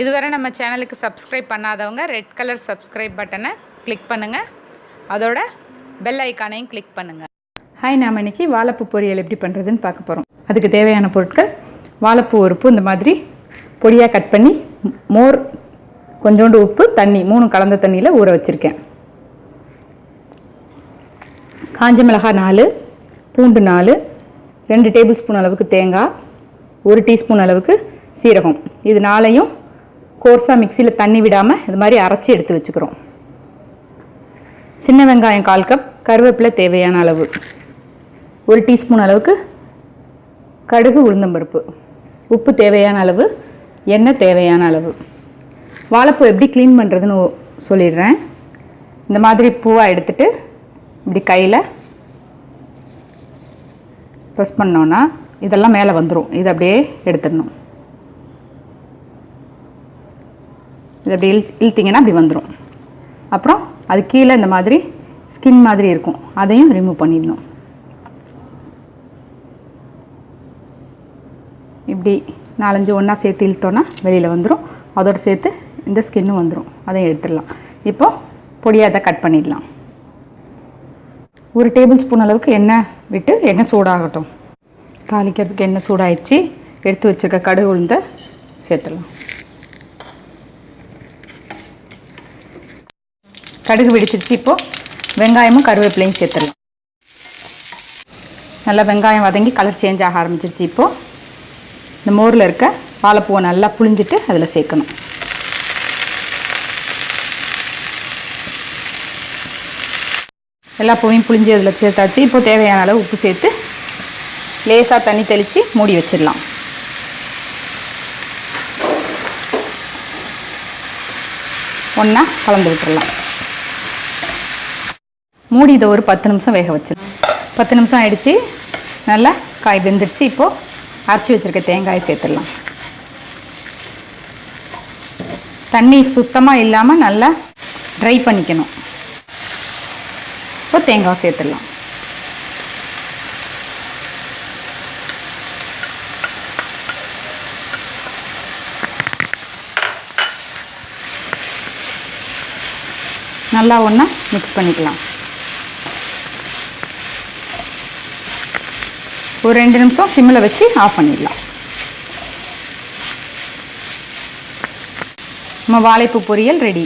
இதுவரை நம்ம சேனலுக்கு சப்ஸ்கிரைப் பண்ணாதவங்க ரெட் கலர் சப்ஸ்கிரைப் பட்டனை கிளிக் பண்ணுங்கள், அதோட பெல் ஐக்கானையும் கிளிக் பண்ணுங்கள். ஹாய், நாம் இன்றைக்கி வாழைப்பூ பொரியல் எப்படி பண்ணுறதுன்னு பார்க்க போகிறோம். அதுக்கு தேவையான பொருட்கள்: வாழைப்பூ ஒரு பூ இந்த மாதிரி பொடியாக கட் பண்ணி, மோர், கொஞ்சோண்டு உப்பு, தண்ணி 3 கலந்த தண்ணியில் ஊற வச்சுருக்கேன். காஞ்ச மிளகாய் 4, பூண்டு 4, 2 டேபிள் ஸ்பூன் அளவுக்கு தேங்காய், 1 டீஸ்பூன் அளவுக்கு சீரகம். இது 4ஐயும் கோர்ஸாக மிக்சியில் தண்ணி விடாமல் இது மாதிரி அரைச்சி எடுத்து வச்சுக்கிறோம். சின்ன வெங்காயம் 1/4 கப், கருவேப்பிலை தேவையான அளவு, 1 டீஸ்பூன் அளவுக்கு கடுகு, உளுந்தம்பருப்பு, உப்பு தேவையான அளவு, எண்ணெய் தேவையான அளவு. வாழைப்பூ எப்படி க்ளீன் பண்ணுறதுன்னு சொல்லிடுறேன். இந்த மாதிரி பூவாக எடுத்துகிட்டு இப்படி கையில் ப்ரெஸ் பண்ணோன்னா இதெல்லாம் மேலே வந்துடும். இதை அப்படியே எடுத்துடணும். இது அப்படி இழுத்திங்கன்னா அப்படி வந்துடும். அப்புறம் அது கீழே இந்த மாதிரி ஸ்கின் மாதிரி இருக்கும், அதையும் ரிமூவ் பண்ணிடணும். இப்படி 4-5 ஒன்றா சேர்த்து இழுத்தோன்னா வெளியில் வந்துடும். அதோடு சேர்த்து இந்த ஸ்கின்னும் வந்துடும், அதையும் எடுத்துடலாம். இப்போது பொடியாக அதை கட் பண்ணிடலாம். 1 டேபிள் ஸ்பூன் அளவுக்கு எண்ணெய் விட்டு எண்ணெய் சூடாகட்டும். தாளிக்கிறதுக்கு எண்ணெய் சூடாகிடுச்சு. எடுத்து வச்சுருக்க கடுகு, உளுந்தை சேர்த்துடலாம். கடுகு வெடிச்சிருச்சு. இப்போது வெங்காயமும் கருவேப்பிலையும் சேர்த்துடலாம். நல்லா வெங்காயம் வதங்கி கலர் சேஞ்ச் ஆக ஆரம்பிச்சிருச்சு. இப்போது இந்த மோரில் இருக்க வாழைப்பூவை நல்லா புழிஞ்சிட்டு அதில் சேர்க்கணும். எல்லா பூவையும் புழிஞ்சி அதில் சேர்த்தாச்சு. இப்போது தேவையான அளவு உப்பு சேர்த்து லேசாக தண்ணி தெளித்து மூடி வச்சிடலாம். ஒன்றா கலந்து விட்டுடலாம். மூடி இதை ஒரு 10 நிமிஷம் வேக வச்சிடலாம். 10 நிமிஷம் ஆயிடுச்சு. நல்லா காய் வெந்துடுச்சு. இப்போது அரைச்சி வச்சுருக்க தேங்காயை சேர்த்துடலாம். தண்ணி சுத்தமாக இல்லாமல் நல்லா ட்ரை பண்ணிக்கணும். இப்போ தேங்காய் சேர்த்துடலாம். நல்லா ஒன்றா மிக்ஸ் பண்ணிக்கலாம். ஒரு 2 நிமிஷம் சிம்மில் வச்சு ஆஃப் பண்ணிடலாம். நம்ம வாழைப்பூ பொரியல் ரெடி.